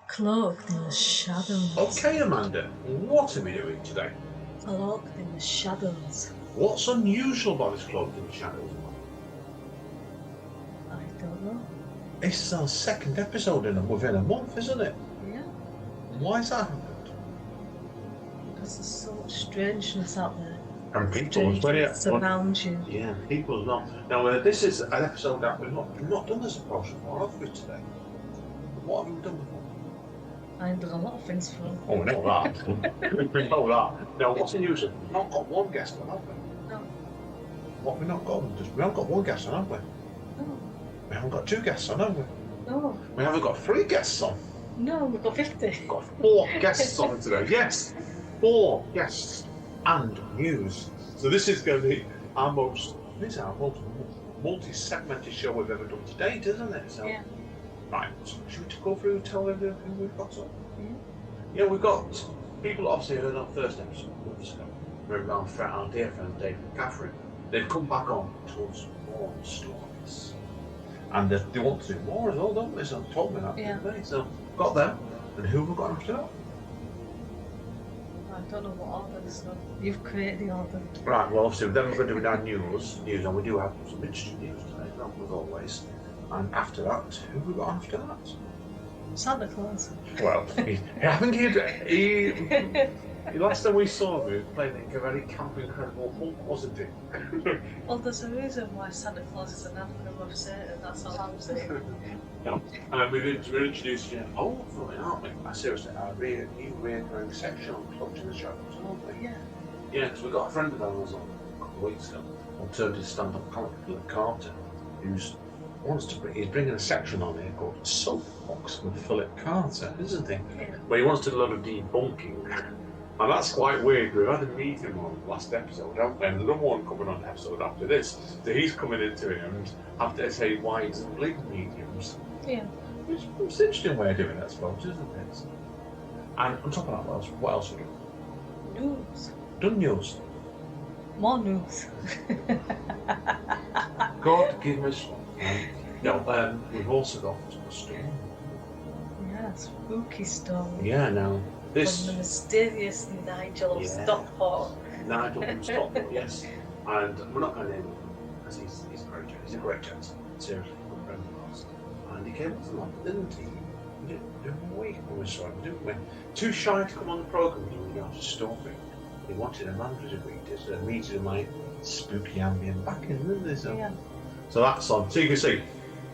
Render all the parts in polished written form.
Cloaked in the shadows. Okay, Amanda, what are we doing today? Cloaked in the shadows. What's unusual about this Cloaked in the Shadows? I don't know. This is our second episode within a month, isn't it? Yeah. Why's that happened? Because there's so much strangeness out there. And people Surround you. Yeah, people as well. Now, this is an episode that we've not done as a post before, have we, today? What have we done before? I've done a lot of things for them. Oh, we know that. We know that. Now, what's unusual? We've not got one guest on, have we? No. What we not got? We haven't got one guest on, have we? No. We haven't got two guests on, have we? No. We haven't got three guests on. No, we've got 50. We've got 4 guests on today. Yes, 4 guests and news. So this is going to be our most multi-segmented show we've ever done to date, isn't it? So, yeah. Right, so should we go through and tell everyone who we've got on? Yeah. Yeah, we've got people obviously heard our first episode. Remember our dear friends Dave and Catherine. They've come back on to tell us more stories. And they want to do more as well, don't they? So they told me that, didn't they? So got them. And who have we got after that? I don't know what order, so you've created the order. Right, well obviously then we're going to do our news, and we do have some interesting news today, as always. And after that, who have we got after that? Santa Claus. Well, I think he last time we saw him, he was playing a very camp Incredible Hulk, wasn't he? Well, there's a reason why Santa Claus is an anagram of Satan, that's all I'm saying. We're introduced you. Oh, aren't we? Seriously, our new recurring section on Cloaked in the Shadows, aren't we? Yeah. Yeah, because we got a friend of ours on a couple of weeks ago, alternative stand-up comic, Phillip Carter, he's bringing a section on here called Soapbox with Phillip Carter, isn't he? Yeah. Where he wants to do a lot of debunking. And that's quite weird. We've had a meeting on last episode, haven't we? And another one coming on episode after this. So he's coming into it and have to say why he doesn't believe in mediums. Yeah. It's an interesting way of doing it, I suppose, isn't it? And on top of that, what else are we doing? News. Done news. More news. God give us one. No, we've also got a story. Yeah, spooky story. Yeah, now this. From the mysterious Nigel of Stockport. Nigel from Stockport, yes. And we're not going to name him because he's a great gent. He's a great gent. Seriously, good friend of ours. And he came up to London, didn't he? We did a week when we saw him, didn't we? Too shy to come on the programme with regards to story. He wanted a man who's agreed to meet in my spooky ambient backing, didn't they? So that's on. So you can see,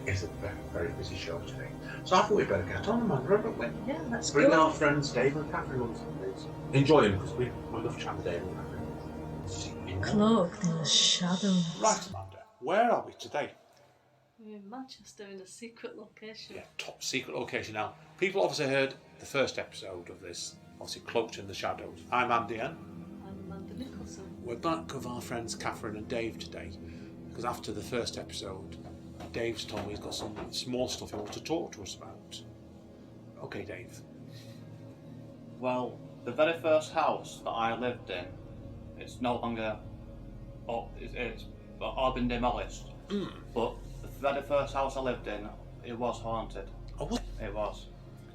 it's a very, very busy show today. So I thought we'd better get on, Amanda, haven't we? Yeah, let's Bring go. our friends Dave and Catherine on please. Enjoy them because we love chatting with Dave and Catherine. Cloaked in the shadows. Right, Amanda, where are we today? We're in Manchester in a secret location. Yeah, top secret location. Now, people obviously heard the first episode of this, obviously Cloaked in the Shadows. I'm Andy N. I'm Amanda Nicholson. We're back with our friends Catherine and Dave today. Because after the first episode, Dave's told me he's got some small stuff he wants to talk to us about. Okay, Dave. Well, the very first house that I lived in, it's no longer up, it's all been demolished. But the very first house I lived in, it was haunted. Oh, what? It was.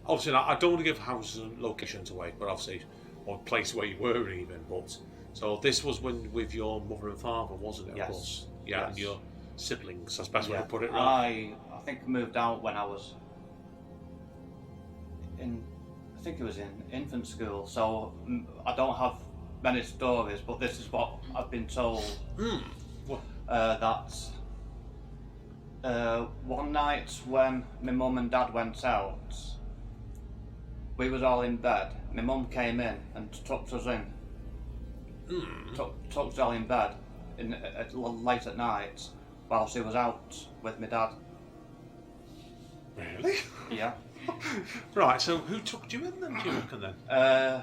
Obviously, I don't want to give houses and locations away, but obviously, or place where you were even. But so this was when with your mother and father, wasn't it? Yes. Of course. Yeah, Yes. And your siblings. That's the best way to put it, right? I think I moved out when I was in. I think it was in infant school. So I don't have many stories, but this is what I've been told. That one night when my mum and dad went out, we was all in bed. My mum came in and tucked us in. Tucked us all in bed late at night while she was out with my dad. Really? Yeah. Right, so who tucked you in then, do you reckon then?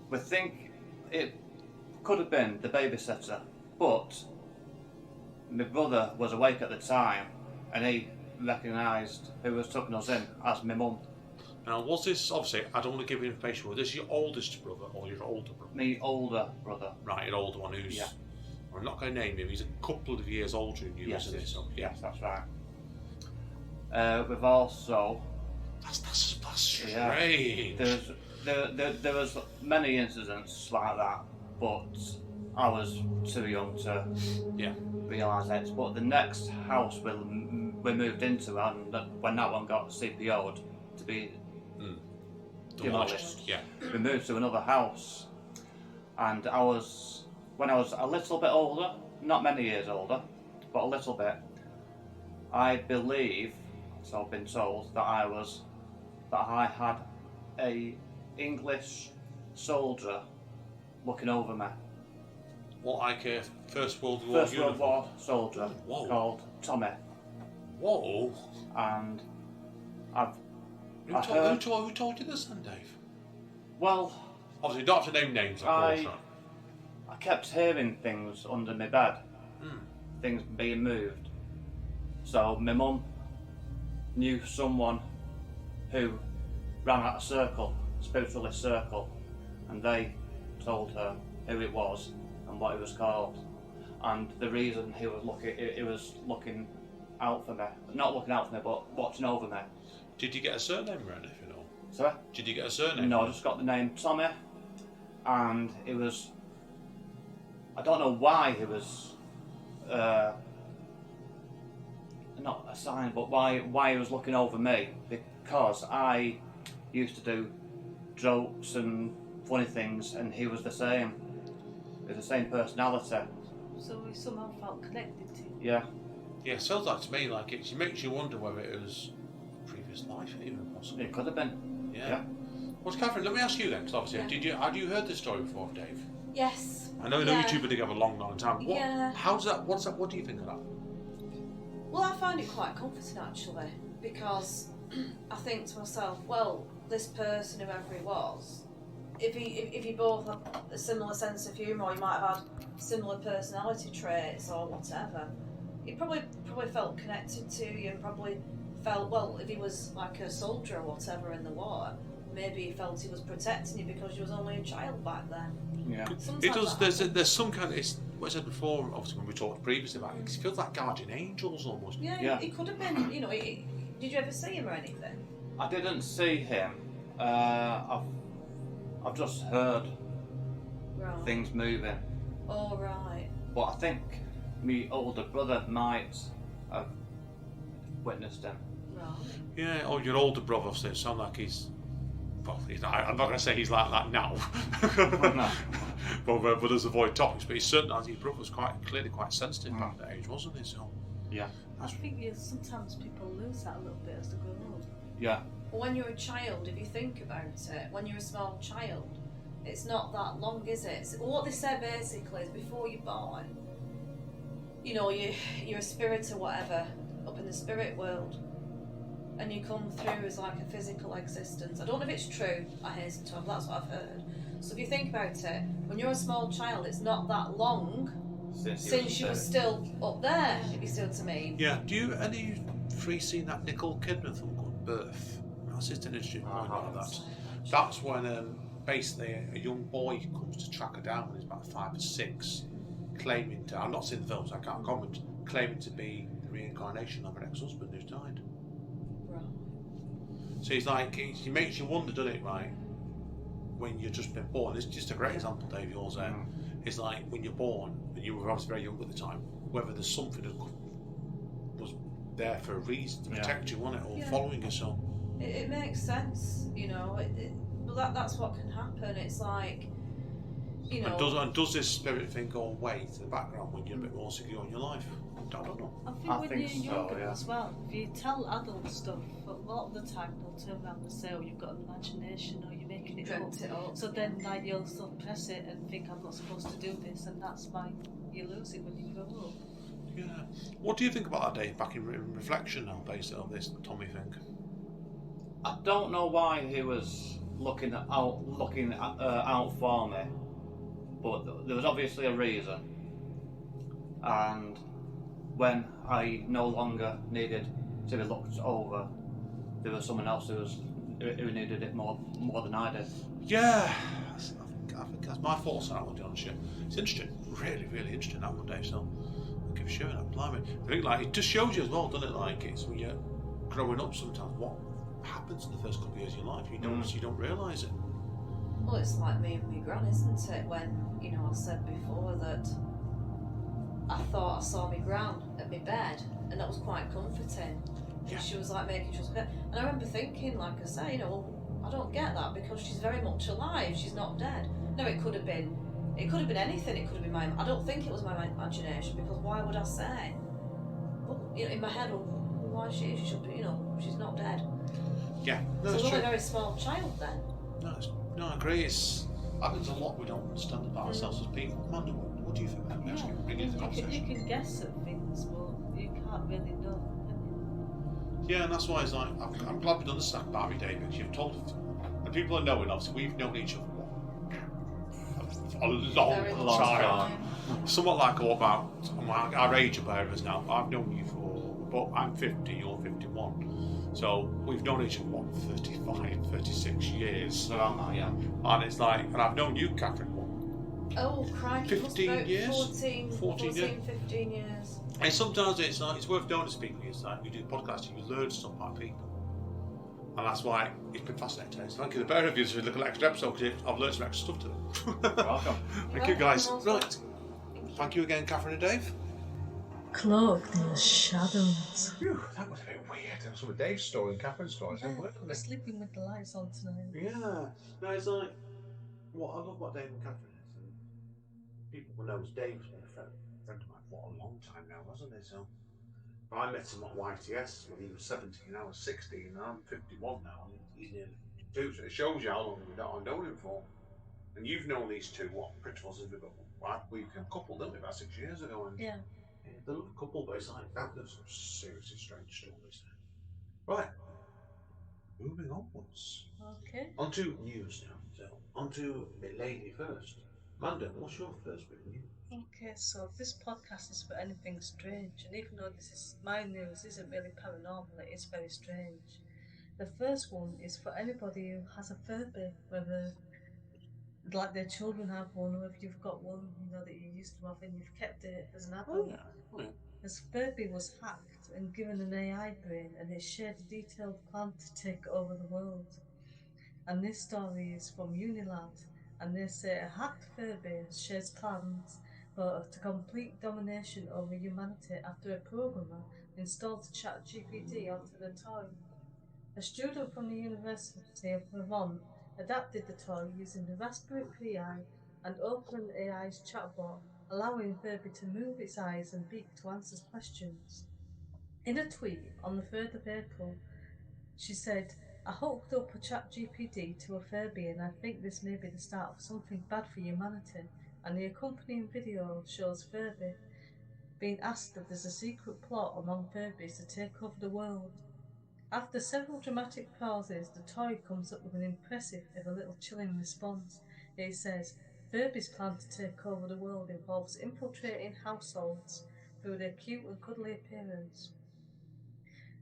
We think it could have been the babysitter, but my brother was awake at the time and he recognised who was tucking us in as my mum. Now, was this, obviously, I don't want to give you information, was this your oldest brother or your older brother? My older brother. Right, your older one who's, I'm not going to name him, he's a couple of years older than you, isn't he? So, Yes, that's right. We've also... That's strange. There was many incidents like that, but I was too young to realise it. But the next house we moved into, and when that one got CPO'd to be demolished, we moved to another house, and when I was a little bit older, not many years older, but a little bit, I believe, so I've been told, that I had a English soldier looking over me. What, like a First World War First World War soldier called Tommy. Whoa. And Who told you this then, Dave? Well, obviously you don't have to name names, of course. I kept hearing things under my bed, things being moved. So my mum knew someone who ran out a circle, spiritualist circle, and they told her who it was and what it was called, and the reason he was looking out for me, not looking out for me, but watching over me. Did you get a surname or anything? Or? Sorry? Did you get a surname? No, I just got the name Tommy, and it was, I don't know why he was not assigned, but why he was looking over me, because I used to do jokes and funny things, and he was the same. He was the same personality. So we somehow felt connected to you. Yeah. Yeah, it sounds like to me like it makes you wonder whether it was a previous life, even possibly. It could have been. Yeah. Well, Catherine, let me ask you then, because obviously, had you heard this story before, Dave? Yes. I know you two been together a long, long time. What, Yeah. What do you think of that? Well, I find it quite comforting actually, because I think to myself, well, this person, whoever he was, if you both had a similar sense of humour, or you might have had similar personality traits or whatever, he probably felt connected to you, and probably felt, well, if he was like a soldier or whatever in the war, maybe he felt he was protecting you because you was only a child back then. Yeah. Sometimes It does. that There's some kind of. It's what I said before. Obviously, when we talked previously about it, it feels like guardian angels almost. Yeah, he could have been. You know, did you ever see him or anything? I didn't see him. I've just heard Right. things moving, Oh, right. but I think my older brother might have witnessed him. Right. Yeah. Oh, your older brother. Obviously, it sounds like he's. Well, I'm not going to say he's like that now. No. but as avoid topics. But he's certainly, his brother was clearly quite sensitive back at that age, wasn't he? So. Yeah. I think sometimes people lose that a little bit as they grow old. Yeah. Well, when you're a child, if you think about it, when you're a small child, it's not that long, is it? So what they say basically is before you're born, you know, you're a spirit or whatever up in the spirit world, and you come through as like a physical existence. I don't know if it's true, I hasten to, but that's what I've heard. So if you think about it, when you're a small child, it's not that long since you were still up there, if you see what I mean. Yeah. Do you any three seen that Nicole Kidman film called Birth? That's just an interesting point about that. That's when basically a young boy comes to track her down when he's about 5 or 6, claiming to. I've not seen the films, I can't comment. Claiming to be the reincarnation of an ex-husband who's died. Right. So he's like, he makes you wonder, doesn't it? Right, when you've just been born. It's just a great example, Dave. Yours there. It's like when you're born, and you were obviously very young at the time. Whether there's something that was there for a reason to protect you, wasn't it, or following you. So it makes sense, you know. But that's what can happen. It's like, you know. And does this spirit thing go away to the background when you're a bit more secure in your life? I don't know. I think when think you're so, younger yeah. as well, if you tell adult stuff, a lot of the time they'll turn around and say, oh, you've got an imagination, or you're making it up. Dreamt it up. So then like, you'll suppress it and think I'm not supposed to do this, and that's why you lose it when you grow up. Yeah. What do you think about that, Dave? Back in reflection now, based on this Tommy thing. I don't know why he was looking out for me, but there was obviously a reason. And when I no longer needed to be looked over, there was someone else who needed it more than I did. Yeah, I think that's my thoughts on that one, to be honest. It's interesting, really, really interesting that one, Dave. So I'll give a shout out, blimey. I think like it just shows you as well, doesn't it? Like it's when you're growing up sometimes happens in the first couple of years of your life. You don't realise it. Well, it's like me and my gran, isn't it? When, you know, I said before that I thought I saw my gran at my bed, and that was quite comforting. Yeah. She was like making sure, and I remember thinking, like I say, you know, well, I don't get that because she's very much alive. She's not dead. No, it could have been anything. It could have been I don't think it was my imagination, because why would I say? Well, you know, in my head, well, why she should be, you know, she's not dead. Yeah, So I was only a very small child then. No, I agree. It happens a lot we don't understand about ourselves as people. Amanda, what do you think? Let me actually bring it into the conversation. You can guess at things, but you can't really know, can Yeah, and that's why it's like, I'm glad we've done the Snack Barbie Day, because you've told it. And people are knowing, obviously, we've known each other for a long time. Somewhat like about our age about us now. I've known you but I'm 50, you're 51. So we've known each other, 35, 36 years. Around that, yeah. And it's like, and I've known you, Catherine, Oh, crikey, 15 years? 14, 15 years. And sometimes it's worth knowing as people. It's like you do podcasts, you learn stuff about people. And that's why it's been fascinating. So thank you, the pair of you, for looking at extra episodes, because I've learned some extra stuff today. You're welcome. Thank you, guys. Right. Thank you again, Catherine and Dave. Cloaked in the shadows. Phew, that was a bit weird. That was some of Dave's story and Catherine's story. We're sleeping with the lights on tonight. Yeah. No, it's like, what I love what Dave and Catherine is, and people will know as Dave's been a friend of mine for a long time now, hasn't he? So I met him at YTS when he was 17, I was 16, and I'm 51 now, and he's nearly 52, so it shows you how long I've known him for. And you've known these two, pretty much since we became a couple, didn't we, about 6 years ago? And Yeah. they're not a couple, but it's like, there's some seriously strange stories there. Right. Moving onwards. Okay. On to news now. So, on to lady first. Amanda, what's your first bit of news? Okay, so this podcast is for anything strange, and even though my news isn't really paranormal, it is very strange. The first one is for anybody who has a Furby, whether like their children have one, or if you've got one, you know, that you used to have and you've kept it as an adult. Oh, yeah. This Furby was hacked and given an AI brain, and it shared a detailed plan to take over the world. And this story is from Unilad, and they say a hacked Furby shares plans to complete domination over humanity after a programmer installed ChatGPT onto the toy. A student from the University of Vermont adapted the toy using the Raspberry Pi and OpenAI's chatbot, allowing Furby to move its eyes and beak to answer questions. In a tweet on the 3rd of April, she said, I hooked up a ChatGPT to a Furby, and I think this may be the start of something bad for humanity. And the accompanying video shows Furby being asked if there's a secret plot among Furbies to take over the world. After several dramatic pauses, the toy comes up with an impressive, if a little chilling, response. It says, Furby's plan to take over the world involves infiltrating households through their cute and cuddly appearance.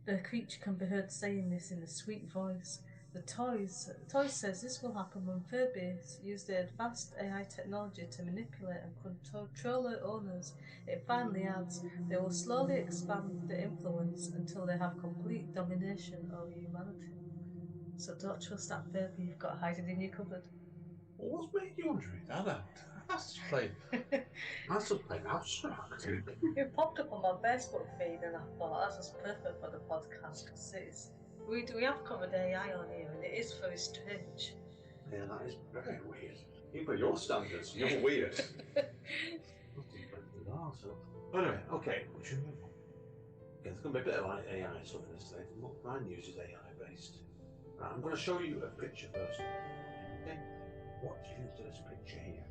The creature can be heard saying this in a sweet voice. The toy says this will happen when Furbies use their advanced AI technology to manipulate and control their owners. It finally adds, they will slowly expand their influence until they have complete domination over humanity. So don't trust that Furby you've got hiding in your cupboard. Well, what's made you read that out? That's plain abstract. It popped up on my Facebook feed, and I thought that's just perfect for the podcast because we have covered AI on here, and it is very strange. Yeah, that is very weird. Even by your standards, you're weird. Anyway, okay, we should move on. Okay, there's going to be a bit of AI stuff in this today. My news is AI based. Right, I'm going to show you a picture first. Okay, what do you think of this picture here?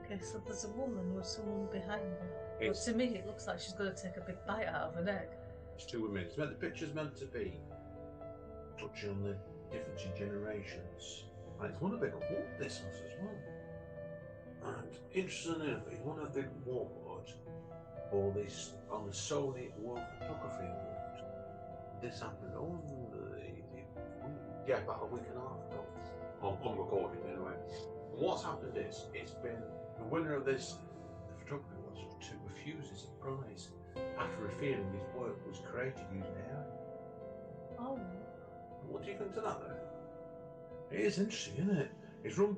Okay, so there's a woman with someone behind her. But to me, it looks like she's going to take a big bite out of an egg. It's 2 women. The picture's meant to be touching on the difference in generations. And it's won a big award, this one as well. And interestingly enough, it won a big award for this on the Sony World Photography Award. This happened about a week and a half ago. On recording anyway. And what's happened is, it's been the winner of this, the photography was to refuse his prize after feeling his work was created using AI. Oh. What do you think to that, though? It is interesting, isn't it? It's one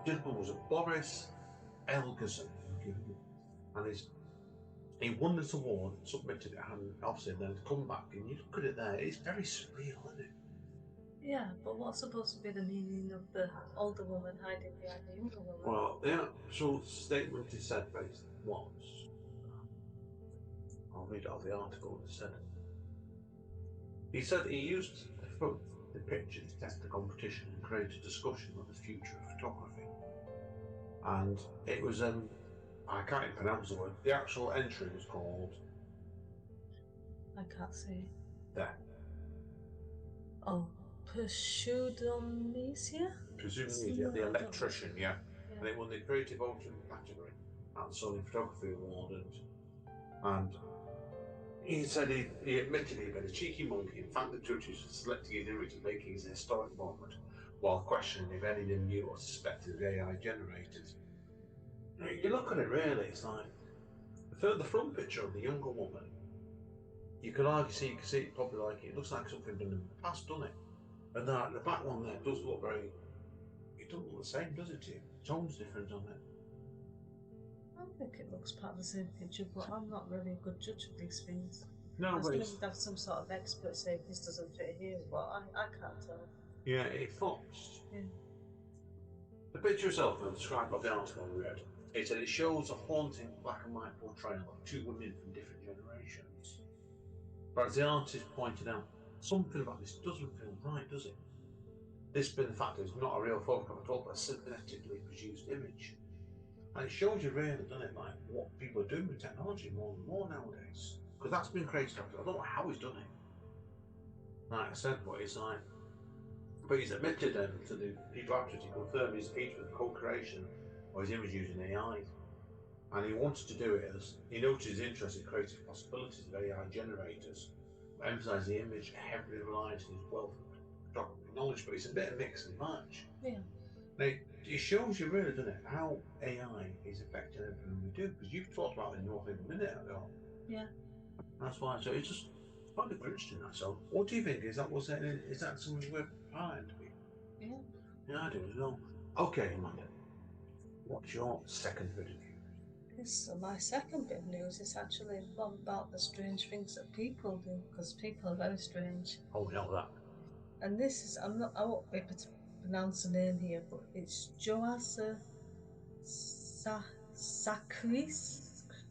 gentleman was a Boris Elgerson, and he won this award, submitted it, and obviously then it's come back, and you look at it there, it's very surreal, isn't it? Yeah, but what's supposed to be the meaning of the older woman hiding behind the younger woman? Well, the actual statement he said was, I'll read out the article. He said he used the picture to test the competition and create a discussion on the future of photography. And it was, I can't even pronounce the word. The actual entry was called. I can't see. There. Oh, Pseudomnesia? Presumably, the electrician, yeah. And it won the Creative Auction category at the Sony Photography Award. And he said he admitted he'd been a cheeky monkey and thanked the judges for selecting his image and making his historic moment, while questioning if any of them knew or suspected of AI generated. You look at it really, it's like the front picture of the younger woman. You could argue, you can see it probably like it looks like something done in the past, doesn't it? And the back one there does look very. It doesn't look the same, does it? To you? The tone's different on it. I think it looks part of the same picture, but I'm not really a good judge of these things. No, I but suppose you'd have some sort of expert say this doesn't fit here, but I can't tell. Yeah, it foxed. Yeah. The picture itself, when described by the article we read, it said it shows a haunting black and white portrayal of two women from different generations. But as the artist pointed out, something about this doesn't feel right, does it? This being the fact that it's not a real photograph at all, but a synthetically produced image. And it shows you really, doesn't it, like what people are doing with technology more and more nowadays. Because that's been created. I don't know how he's done it. Like I said, but he's admitted to the people after to confirm his age with the co-creation of his image using AI. And he wanted to do it as he noted his interest in creative possibilities of AI generators, but emphasised the image heavily reliant on his wealth of photography knowledge, but it's a bit of mix and match. Yeah. Now, it shows you really, doesn't it, how AI is affecting everything we do, because you've talked about it in your thing a minute ago. Yeah. That's why, so it's just quite interesting, that. So, what do you think? Is that something worth highlighting to people? Yeah. Yeah, I do as well. Okay, Amanda, what's your second bit of news? My second bit of news is actually about the strange things that people do, because people are very strange. Oh, we know that. And this is, I won't be able to pronounce the name here, but it's Joasa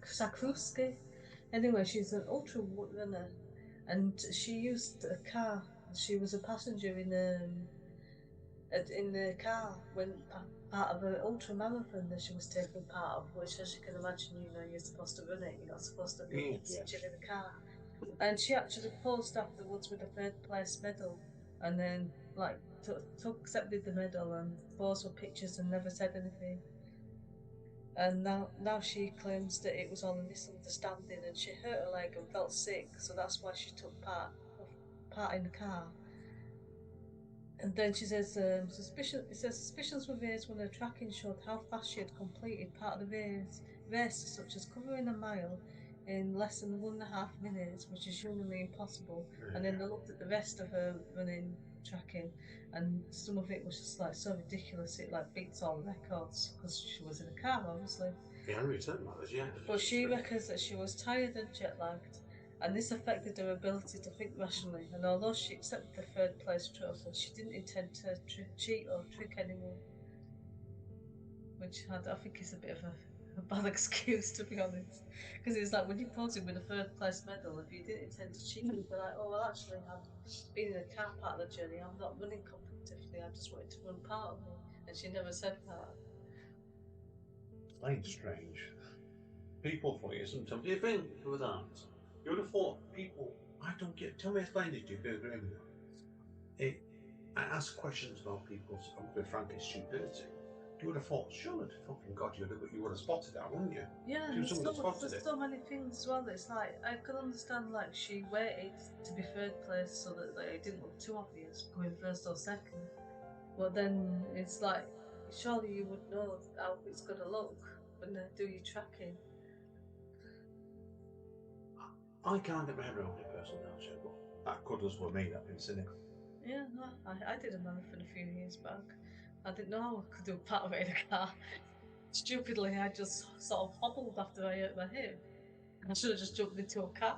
Sakruski. Anyway, she's an ultra runner, and she used a car. She was a passenger in the car when part of an ultra marathon that she was taking part of, which, as you can imagine, you're supposed to run it. You're not supposed to be sitting in the car. And she actually posed afterwards with a third place medal, and then accepted the medal and posed for pictures and never said anything. And now she claims that it was all a misunderstanding, and she hurt her leg and felt sick, so that's why she took part in the car. And then she says, suspicions were raised when her tracking showed how fast she had completed part of the race, such as covering a mile in less than 1.5 minutes, which is humanly impossible. And then they looked at the rest of her running tracking, and some of it was just like so ridiculous it like beats all the records, because she was in a car, obviously. Yeah, I said that, yeah. But she reckons that she was tired and jet lagged, and this affected her ability to think rationally. And although she accepted the third place trophy, she didn't intend to cheat or trick anyone, which I think is a bit of a bad excuse, to be honest. Because it's like when you're posing with a third place medal, if you didn't intend to cheat, you'd be like, oh well, actually, I've been in a car part of the journey. I'm not running competitively. I just wanted to run part of it, and she never said that. Ain't strange. People for you sometimes. Do you think with that? You would have thought people. I don't get. Tell me, explain it. Do you agree with that? I ask questions about people's, I'm going to be frank, stupidity. You would have thought, surely, fucking God, you would have spotted that, wouldn't you? Yeah, there's so many things as well. It's like, I could understand, like, she waited to be third place so that it didn't look too obvious going first or second. But then it's like, surely you would know how it's going to look when they do your tracking. I can't get my head around it personally, but That could as well me, that been cynical. Yeah, no, I did a marathon a few years back. I didn't know I could do part of it in a car. Stupidly, I just sort of hobbled after I hurt my hip. I should have just jumped into a car.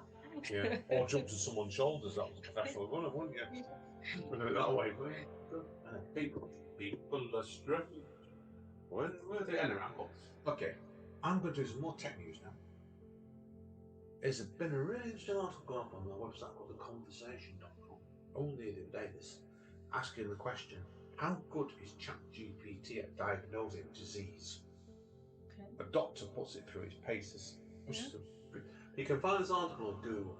Yeah. Or jumped to someone's shoulders, that was a professional runner, wouldn't you? Put it that way, but people are struggling. Where the end around? Okay, I'm going to do some more tech news now. There's been a really interesting article going up on their website called theconversation.com. Only the other day, this asking the question: how good is ChatGPT at diagnosing disease? Okay. A doctor puts it through its paces. You can find this article on Google.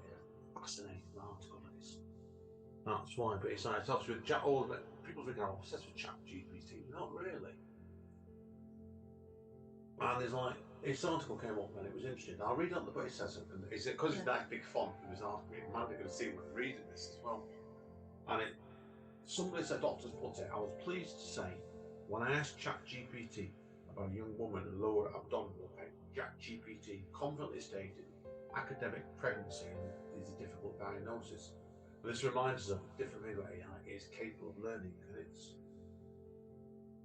Fascinating article it is. That's why, but it's obviously with chat. All people think I'm obsessed with ChatGPT. Not really. And there's like this article came up and it was interesting. I'll read out what it says, and it's because it's that big font. It was asking me, man, they're going to see when I'm reading this as well. And somebody said, doctors put it. I was pleased to say when I asked ChatGPT about a young woman with lower abdominal pain, ChatGPT confidently stated academic pregnancy and is a difficult diagnosis. But this reminds us of a different thing about AI is capable of learning, and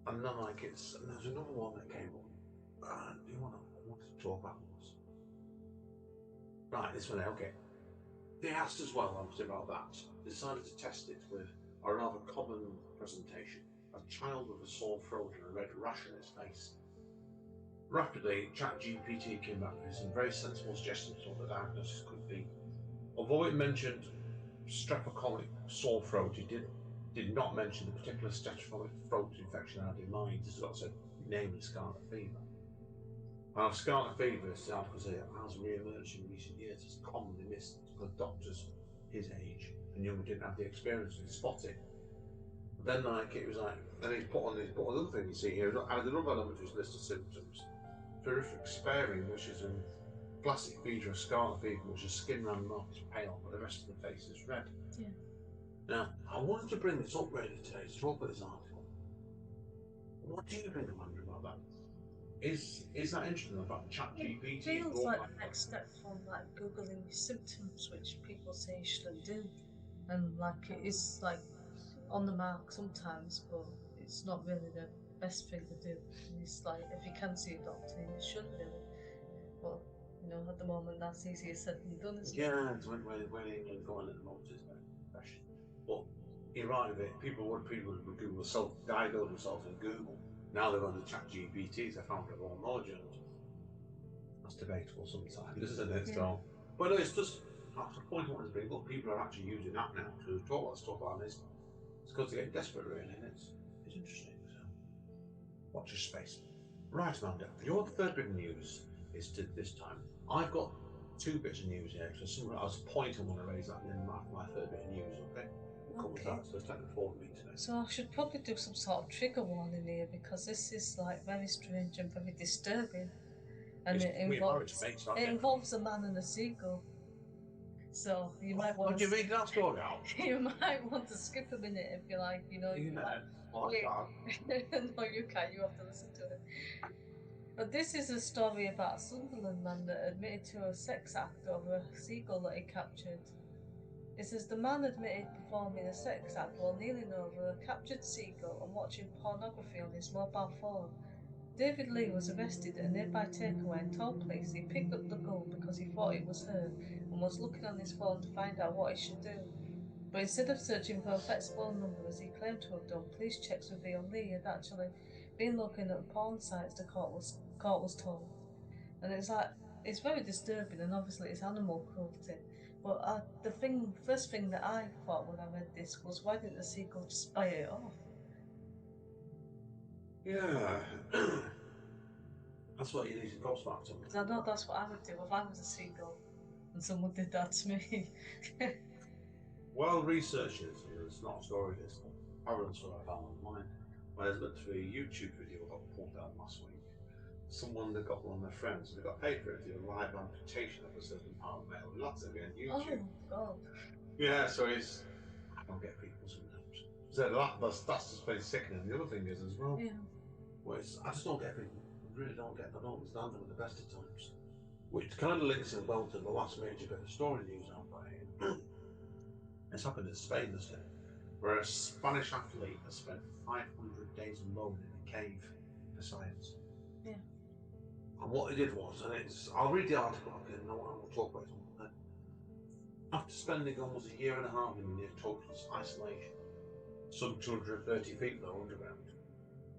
and there's another one that came up. I want to talk about this. Right, this one, okay. They asked as well, obviously, about that. They decided to test it with a rather common presentation: a child with a sore throat and a red rash on his face. Rapidly, ChatGPT came back with some very sensible suggestions on what the diagnosis could be. Although it mentioned streptococcus sore throat, it did not mention the particular streptococcus throat infection I had in mind. This is what I said, namely scarlet fever. And scarlet fever, as the article says, has re-emerged in recent years. It's commonly missed because doctors his age and younger didn't have the experience to spot it. But then, then he put another thing you see here, added another element to his list of symptoms. Terrific sparing, which is a classic feature of scarlet fever, which is skin around the mouth is pale, but the rest of the face is red. Yeah. Now, I wanted to bring this up really today to talk about this article. What do you think, Amanda, about that? Is that interesting about ChatGPT? It feels like the next step from like googling symptoms, which people say you shouldn't do, and like it is like on the mark sometimes, but it's not really the best thing to do. It's like if you can see a doctor, you should really. But at the moment that's easier said than done, isn't it? Yeah, it's when England's going at the moment, it's very fresh. But you're right with it. People would Google self-diagnose themselves in Google. Now they're on the ChatGPT, they found it all knowledge, and that's debatable sometimes, isn't it? Yeah. So, but no, it's just that's the point I wanted to bring up. People are actually using that now to talk about stuff like this. It's because they're getting desperate, really, and it's interesting. So, watch your space. Right, Amanda, your third bit of news is to this time. I've got two bits of news here. So, I was pointing when I raise that, and then my third bit of news. Okay. Okay. So it's taking 4 weeks today. So I should probably do some sort of trigger warning here because this is like very strange and very disturbing, and it involves a man and a seagull. So you might want. Would you read that story out? You might want to skip a minute if you like. No, you can't. You have to listen to it. But this is a story about a Sunderland man that admitted to a sex act over a seagull that he captured. It says the man admitted performing a sex act while kneeling over a captured seagull and watching pornography on his mobile phone. David Lee was arrested at a nearby takeaway and told police he picked up the gull because he thought it was her and was looking on his phone to find out what he should do. But instead of searching for Effect's phone number as he claimed to have done, police checks revealed Lee had actually been looking at porn sites, the court was told. And it's very disturbing, and obviously it's animal cruelty. But the first thing that I thought when I read this was, why didn't the seagull just bite it off? Yeah. That's what you need to gobsmack to. Because I know that's what I would do if I was a seagull and someone did that to me. Well, researchers, and it's not a story, this parallel story I found online, when I looked through a YouTube video that got pulled down last week. Someone that got one of their friends, and they got paid for it to do a live amputation of a certain part of male, and that's again YouTube. Oh, God. Yeah, so I don't get people sometimes. So that's just very sickening. The other thing is as well, I just don't get people. I really don't understand them at the best of times. Which kind of links in well to the last major bit of story news I've got here. It's happened in Spain, this day, where a Spanish athlete has spent 500 days alone in a cave for science. Yeah. And what they did was, I'll read the article, okay, no one will talk about it. After spending almost a year and a half in near total isolation, some 230 feet low underground,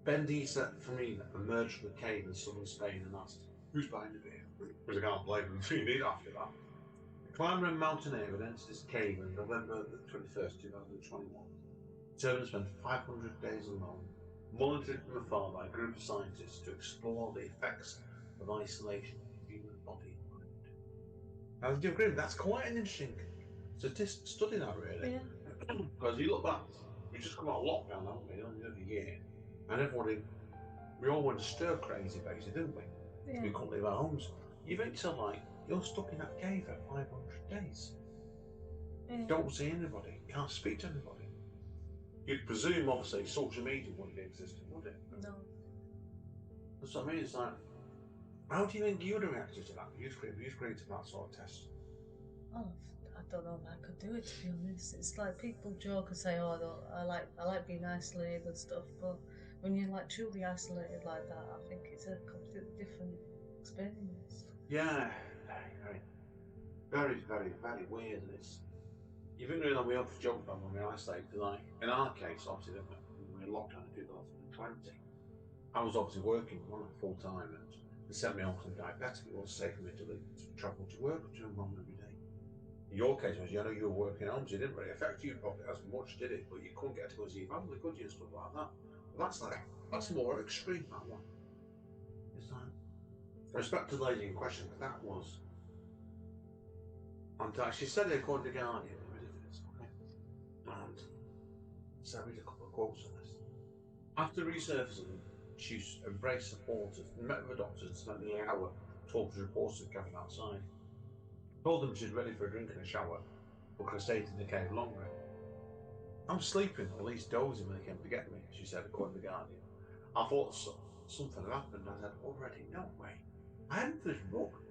Bendita Farina emerged from the cave in southern Spain and asked, "Who's behind the beer?" Because I can't blame them, you need after that. The climber and mountaineer had entered this cave on November the 21st, 2021, determined to spend 500 days alone, monitored from afar by a group of scientists to explore the effects of isolation on the human body and mind. Now, do you agree? That's quite an interesting study, that really. Yeah. Because you look back, we just come out of lockdown, haven't we, only the other year, and everybody, we all went stir crazy, basically, didn't we? Yeah. We couldn't leave our homes. You think so, like, you're stuck in that cave for 500 days. Yeah. Don't see anybody, can't speak to anybody. You'd presume, obviously, social media wouldn't be existing, would it? No. That's what I mean, it's like, how do you think you'd have reacted to that? You'd created that sort of test. Oh, I don't know if I could do it, to be honest. It's like people joke and say, "Oh, I like being isolated and stuff," but when you're like truly isolated like that, I think it's a completely different experience. Yeah, very, very, very weird. And you think really we have to joke about when we're isolated, like in our case, obviously, when we were in lockdown in 2020, I was obviously working full time, and they sent me home because I'm diabetic. It was safe for me to travel to work to and from every day. In your case, was you know you were working home, so it didn't really affect you probably as much, did it? But you couldn't get to go see your family, could you, and stuff like that. But that's more extreme, that one. It's like, respect to the lady in question, but that was. And she said it according to Guardian, okay? And so I read a couple of quotes on this. After resurfacing, she embraced supporters, met with the doctors, and spent the hour talking to reporters that gathered outside. Told them she's ready for a drink and a shower, but could have stayed in the cave longer. "I'm sleeping, or at least dozing when they came to get me," she said, according to the Guardian. "I thought something had happened." I said, "Already? No way. I hadn't finished the book."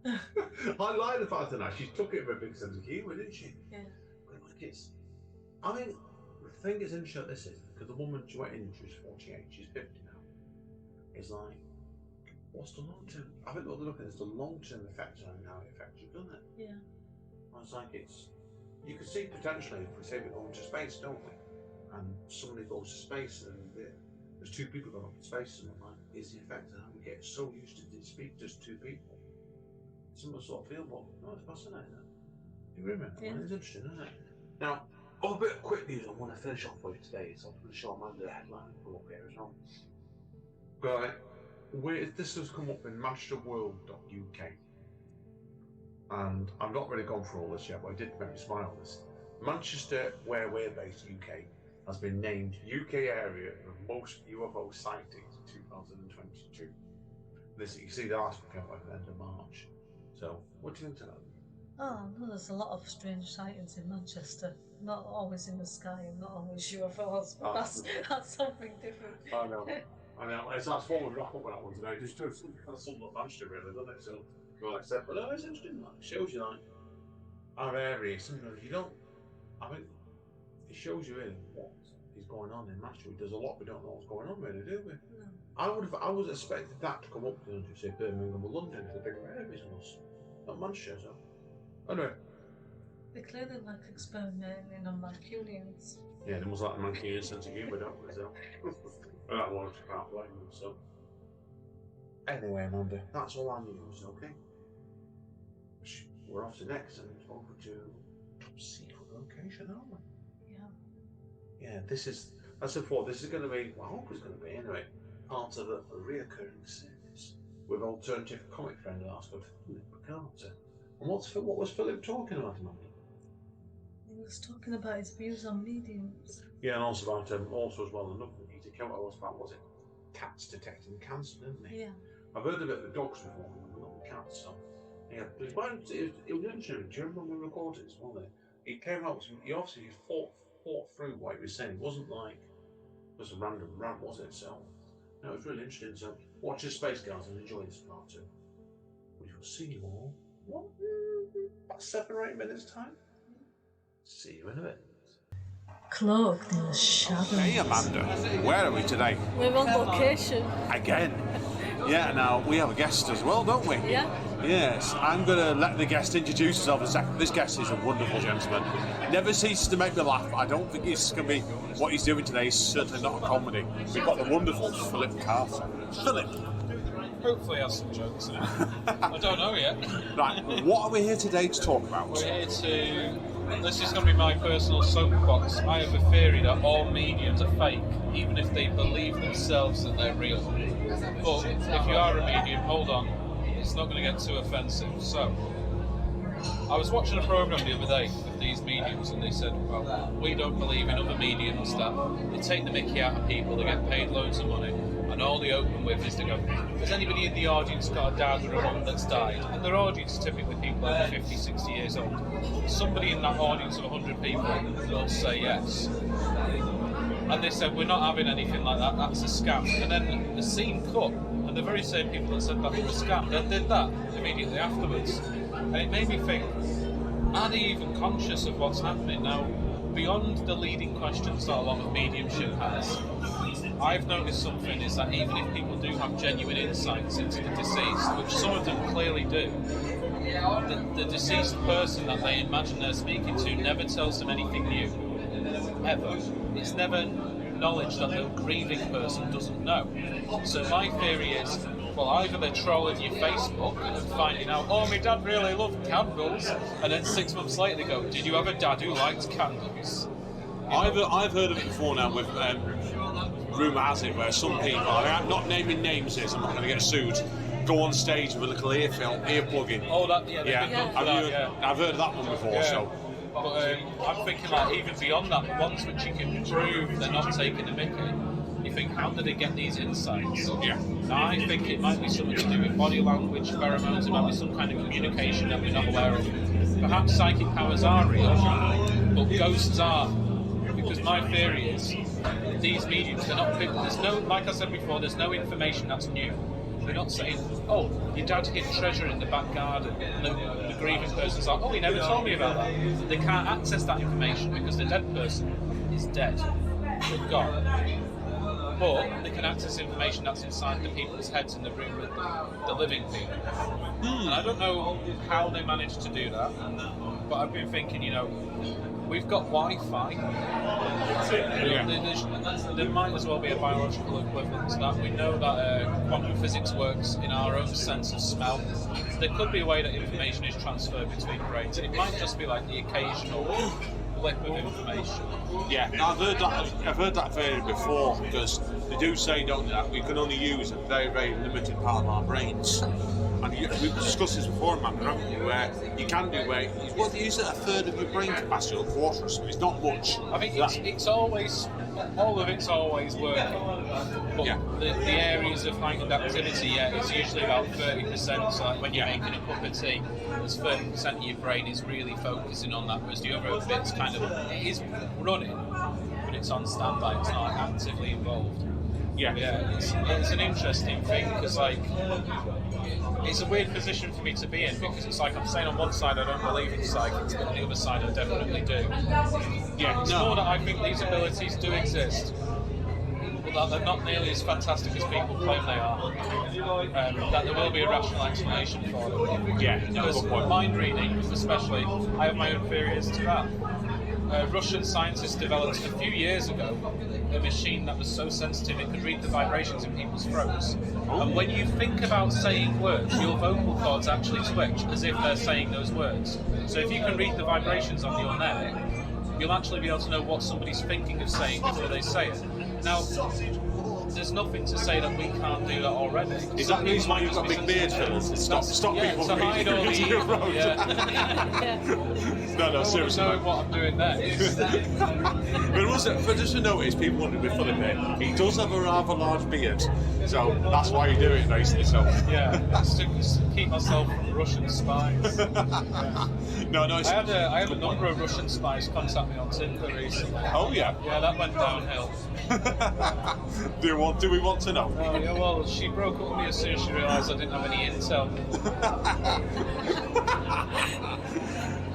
I like the fact that she took it with a big sense of humour, didn't she? Yeah. But like I think the thing is interesting about this is, because the woman she went in, she was 48, she's 50 now. It's like, what's the long term? I think what they're looking at is the long term effects on how it affects you, doesn't it? Yeah. I was like, you could see potentially if we say we're going to space, don't we? And somebody goes to space and there's two people going up to space, and I'm like, is the effect of how we get so used to speak to just two people? Some sort of feel, but no, it's fascinating. You agree with me? Yeah. It's interesting, isn't it? Now, a bit of quick news I want to finish off with today, so I'm going to show Amanda the headline and pull up here as well. Right, this has come up in manchesterworld.uk. And I've not really gone through all this yet, but I did make me smile this. Manchester, where we're based, UK, has been named UK area of most UFO sightings in 2022. This, you see the article came out at the end of March. So, what do you think of that? Oh, no, there's a lot of strange sightings in Manchester. Not always in the sky and not always UFOs, but that's something different. I know. That's what we've got up with that one today. Just doing something kind of sums up Manchester, really, doesn't it? So, like I said, but no, it's interesting. It shows you, like, our area, sometimes you don't. I think it shows you really what is going on in Manchester. There's a lot we don't know what's going on, really, do we? No. I was expected that to come up, you know, to say Birmingham or London, the bigger areas than us, not Manchester. So, anyway. They're clearly like experimenting on Mancunians. Yeah, they must like the Mancunian sense of humour, don't they? So, that one I can't blame them. So, anyway, Amanda, that's all our news, okay? We're off to next and over to top secret location, aren't we? Yeah, this is, as I said before, this is going to be, well, I hope it's going to be anyway, part of a reoccurring series with alternative comic friend of ours called Phillip Carter. And what was Phillip talking about, Amanda? He was talking about his views on mediums. Yeah, and also about, also as well, another thing he came out about, was it cats detecting cancer, didn't he? Yeah. I've heard of it with dogs before, but not with cats, so. Yeah, it was interesting. Do you remember when we recorded this, wasn't it? He came out, he obviously thought through what he was saying. It wasn't like just a random rant, was it? So, no, it was really interesting. So, watch your space, guys, and enjoy this part too. We will see you all, about 7 or 8 minutes' time. See you in a bit. Cloaked in the shadows. Hey Amanda, where are we today? We're on location. Again. Yeah, now we have a guest as well, don't we? Yeah. Yes, I'm going to let the guest introduce himself in a second. This guest is a wonderful gentleman. Never ceases to make me laugh. I don't think it's going to be what he's doing today is certainly not a comedy. We've got the wonderful Phillip Carter. Phillip. Hopefully has some jokes in it. I don't know yet. Right, what are we here today to talk about? We're here to... This is going to be my personal soapbox. I have a theory that all mediums are fake, even if they believe themselves that they're real. But if you are a medium, hold on, it's not going to get too offensive. So, I was watching a programme the other day of these mediums, and they said, well, we don't believe in other mediums that they take the mickey out of people, they get paid loads of money, and all they open with is to go, has anybody in the audience got a dad or a mum that's died? And their audience is typically people over 50, 60 years old. Somebody in that audience of 100 people will say yes. And they said, we're not having anything like that, that's a scam. And then the scene cut, and the very same people that said that were a scam then did that immediately afterwards. And it made me think, are they even conscious of what's happening? Now, beyond the leading questions that a lot of mediumship has, I've noticed something is that even if people do have genuine insights into the deceased, which some of them clearly do, the deceased person that they imagine they're speaking to never tells them anything new, ever. It's never knowledge that the grieving person doesn't know. So my theory is, well, either they're trolling your Facebook and finding out, oh, my dad really loved candles, and then 6 months later they go, did you have a dad who liked candles? I've heard of it before now with rumour has it where some people, I'm not naming names here, so I'm not going to get sued, go on stage with a little earplug in. Oh, that, yeah. I've heard of that one before, Yeah. so... But I'm thinking like even beyond that, ones which you can prove they're not taking the mickey, you think, how do they get these insights? Yeah. Now, I think it might be something to do with body language, pheromones, it might be some kind of communication that we're not aware of. Perhaps psychic powers are real, but ghosts aren't. Because my theory is, these mediums, they're not, there's no, like I said before, there's no information that's new. They're not saying, oh, your dad hid treasure in the back garden. And the grieving person's like, oh, he never told me about that. They can't access that information because the dead person is dead. They're gone. But they can access information that's inside the people's heads in the room with the living people. And I don't know how they managed to do that, but I've been thinking, we've got Wi-Fi. There might as well be a biological equivalent to that. We know that quantum physics works in our own sense of smell. There could be a way that information is transferred between brains, and it might just be like the occasional blip of information. Yeah, I've heard that theory before, because they do say, don't they, that we can only use a very, very limited part of our brains. And we've discussed this before, Amanda, haven't we, where you can do where what do you use a third of your brain capacity or a quarter or something. It's not much. I think it's always, all of it's always working. But yeah. the areas of heightened activity, it's usually about 30%. So like when you're making a cup of tea, there's 30% of your brain is really focusing on that, whereas the other bit's kind of, it is running, but it's on standby, it's not actively involved. Yeah, it's an interesting thing, because it's a weird position for me to be in, because it's like I'm saying on one side I don't believe in psychics, but on the other side I definitely do. Yeah, it's more that I think these abilities do exist, but that they're not nearly as fantastic as people claim they are. That there will be a rational explanation for them. Yeah, because mind reading, especially, I have my own theories to that. Russian scientists developed a few years ago a machine that was so sensitive it could read the vibrations in people's throats. And when you think about saying words, your vocal cords actually twitch as if they're saying those words. So if you can read the vibrations on your neck, you'll actually be able to know what somebody's thinking of saying before they say it. Now, there's nothing to say that we can't do that already. Is that the reason why you've got big beard, Phil? Stop people to hide all the evil. No, seriously. Knowing what I'm doing next. But just to notice, people wonder with Philip here, he does have a rather large beard, so that's why you do it, basically. So. Yeah, it's to keep myself from Russian spies. No, I had a number of Russian spies contact me on Tinder recently. Oh yeah? Yeah, that went downhill. Do we want to know? Oh, yeah, well, she broke up with me as soon as she realised I didn't have any intel.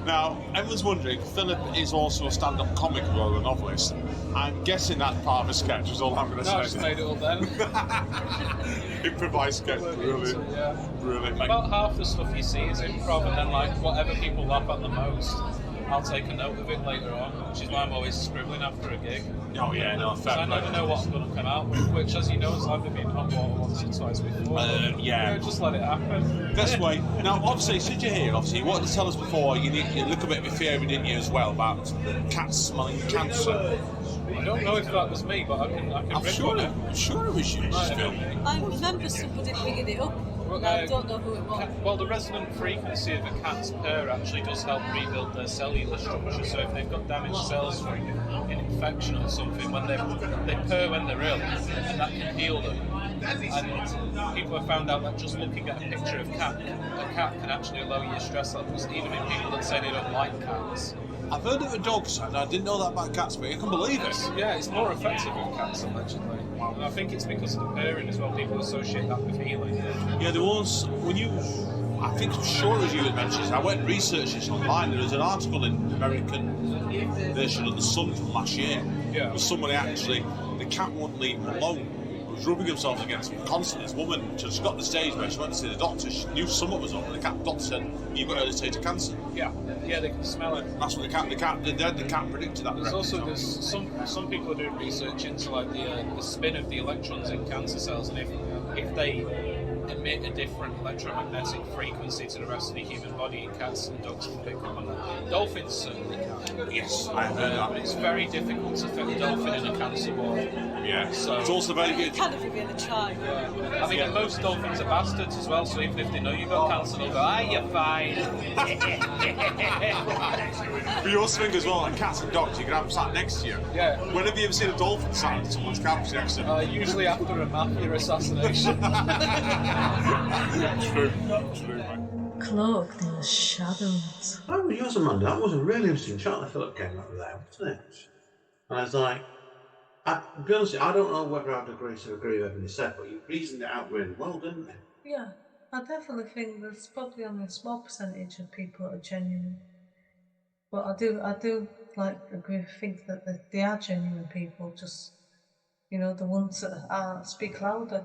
Now, everyone's wondering, Philip is also a stand-up comic or a novelist. I'm guessing that part of a sketch is all I'm going to No, I say. just made it up then. Improvised sketch, brilliant. Yeah. Brilliant. About half the stuff you see is improv, and then like whatever people laugh at the most, I'll take a note of it later on, which is why I'm always scribbling after a gig. Oh yeah, no, fair Because I never know what's going to come out with, which, as you know, has either been hot water once or twice before. Yeah. Just let it happen. Best way. Now, obviously, since you're here, obviously, you wanted to tell us before, you look a bit of a theory, didn't you, as well, about cats smelling cancer. I don't know if that was me, but I can I'm rip sure on it it. was you, Phil. I remember somebody bringing it up. and I don't know who it was. Well, the resonant frequency of a cat's purr actually does help rebuild their cellular structure. So if they've got damaged cells from an infection or something, when they purr when they're ill, and that can heal them. And people have found out that just looking at a picture of a cat can actually lower your stress levels, even in people that say they don't like cats. I've heard of a dog sound. I didn't know that about cats, but you can believe it. Yeah, it's more effective with cats, allegedly. And I think it's because of the purring as well. People associate that with healing. Yeah, there was, I think I'm sure it was you that mentioned it. I went and researched this online. There was an article in the American version of The Sun from last year. Yeah. Where somebody actually, the cat wouldn't leave him alone. He was rubbing himself against him constantly. This woman just got to the stage where she went to see the doctor. She knew something was up, and the doctor said, "You've got early stage of cancer." Yeah, they can smell it. That's what the cat predicted that. There's some people are doing research into like the spin of the electrons in cancer cells, and if they emit a different electromagnetic frequency to the rest of the human body, cats and dogs can pick up on that. Dolphins certainly can. Yes, I have heard that. But it's very difficult to fit a dolphin in a cancer ward. Yeah, so it's also very good. Kind of really try. I mean, and most dolphins are bastards as well, so even if they know you've got cancer, they'll go, you're fine. But you also think as well, like cats and dogs, you can have them sat next to you. Yeah. When have you ever seen a dolphin sat on someone's couch next to them? Usually after a mafia assassination. True, mate. Cloaked in the shadows. Oh, yours, Amanda. That was a really interesting shot that Philip came up with there, wasn't it? And I was like, to be honest, I don't know whether I'd agree with everything he said, but you reasoned it out really well, didn't you? Yeah, I definitely think there's probably only a small percentage of people that are genuine. But I do think that they are genuine people, just, the ones that speak louder.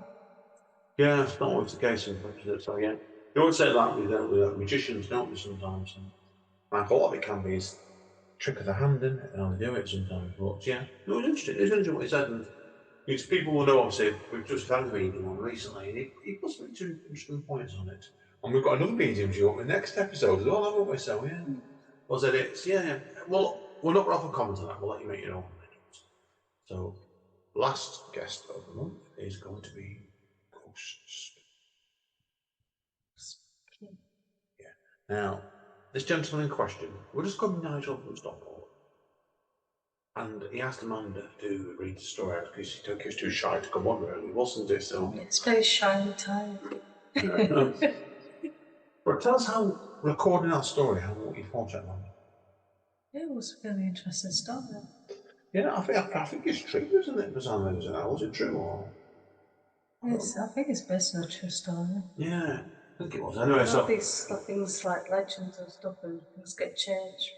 Yeah, it's not always the case, unfortunately. So, yeah. You always say that with magicians, don't they, sometimes? And like, a lot of it can be is trick of the hand, isn't it? And how they do it sometimes. But, yeah, it was interesting. It was interesting what he said. And people will know, obviously, we've just had a medium on recently, and he put some interesting points on it. And we've got another medium due up in the next episode as well, haven't we? So, yeah. Was it? It's, yeah. Well, we're not going to have a comment on that. We'll let you make your own opinions. So, last guest of the month is going to be Ghosts. Yeah. Now, this gentleman in question, we'll just call him Nigel from Stockport. And he asked Amanda to read the story out because he was too shy to come on, really, wasn't it? So, It's very shy and tired. But tell us how recording that story, what you thought of it, Amanda. It was a really interesting story. Yeah, I think it's true, isn't it? Was it true or? Yes, I think it's based on a true story. Yeah, I think it was. Anyway, so These things like legends and stuff, and things get changed.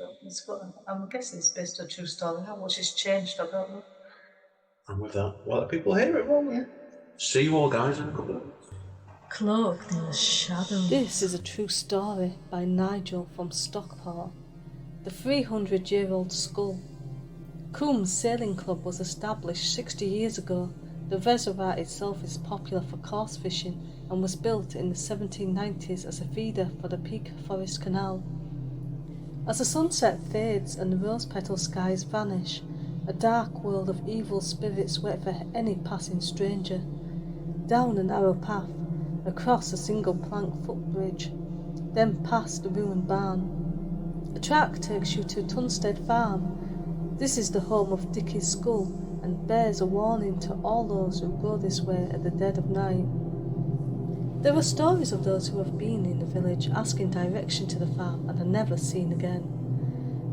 But I'm guessing it's based on a true story. How much is changed, I don't know. and with that, we'll let people hear it, won't we? See you all guys in a couple of minutes. Cloaked in the shadows. This is a true story by Nigel from Stockport. The 300-year-old skull. Coombs Sailing Club was established 60 years ago. The reservoir itself is popular for coarse fishing and was built in the 1790s as a feeder for the Peak Forest Canal. As the sunset fades and the rose-petal skies vanish, a dark world of evil spirits wait for any passing stranger. Down a narrow path, across a single plank footbridge, then past the ruined barn. A track takes you to Tunstead Farm. This is the home of Dickie's skull and bears a warning to all those who go this way at the dead of night. There are stories of those who have been in the village asking direction to the farm and are never seen again.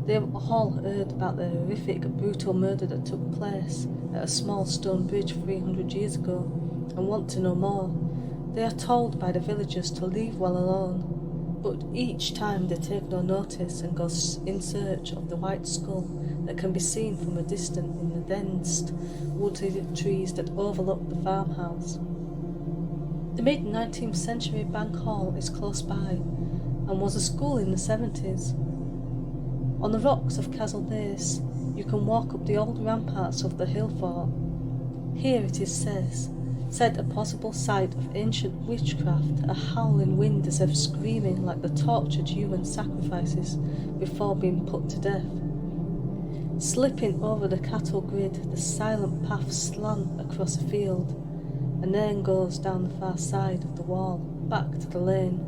They have all heard about the horrific, brutal murder that took place at a small stone bridge 300 years ago and want to know more. They are told by the villagers to leave well alone. But each time they take no notice and go in search of the white skull that can be seen from a distance in the dense wooded trees that overlook the farmhouse. The mid-19th century Bank Hall is close by and was a school in the 70s. On the rocks of Castle Base, you can walk up the old ramparts of the hill fort. Here it is said a possible site of ancient witchcraft, a howling wind as if screaming like the tortured human sacrifices before being put to death. Slipping over the cattle grid, the silent path slant across a field, and then goes down the far side of the wall, back to the lane.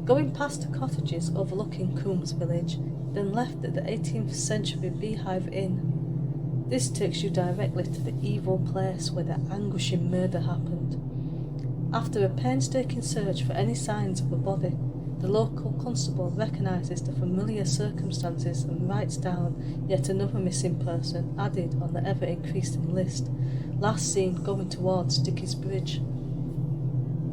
Going past the cottages overlooking Coombs village, then left at the 18th century Beehive Inn. This takes you directly to the evil place where the anguishing murder happened. After a painstaking search for any signs of a body, the local constable recognises the familiar circumstances and writes down yet another missing person added on the ever-increasing list, last seen going towards Dickie's Bridge.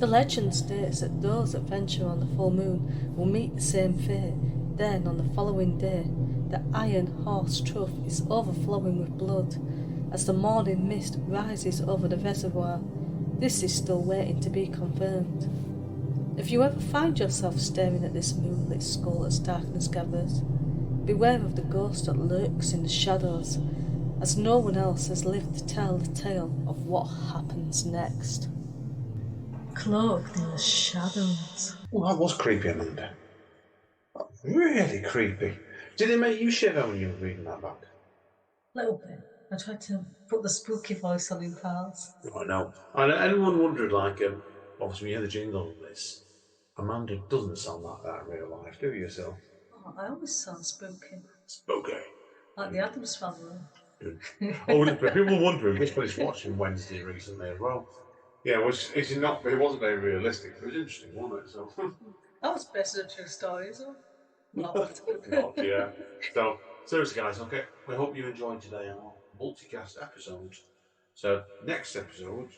The legend states that those that venture on the full moon will meet the same fate. Then, on the following day, the iron horse trough is overflowing with blood. As the morning mist rises over the reservoir, this is still waiting to be confirmed. If you ever find yourself staring at this moonlit skull as darkness gathers, beware of the ghost that lurks in the shadows, as no one else has lived to tell the tale of what happens next. Cloaked in the shadows. Well, that was creepy, Amanda. Really creepy. Did it make you shiver when you were reading that back? A little bit. I tried to put the spooky voice on in parts. I know. And anyone wondered, like, obviously, when you hear the jingle of this, Amanda doesn't sound like that in real life, do you, so? Oh, I always sound spooky. Spooky. Like the Addams Family. Oh, people wondering which one is watching Wednesday recently as well. Yeah, which is not. It wasn't very realistic. It was interesting, wasn't it? So. That was based on a true story, so. Not. Not, yeah. So, seriously, guys, okay, we hope you enjoyed today our multicast episode. So, next episode,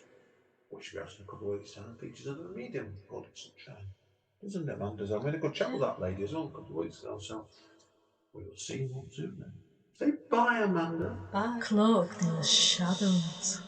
which will be out in a couple of weeks' time, features another medium called Sunshine. Doesn't it, man? I had a good chat with that lady as well a couple of weeks ago, so we will see you all soon then. Say bye, Amanda. Bye. Cloaked in the shadows.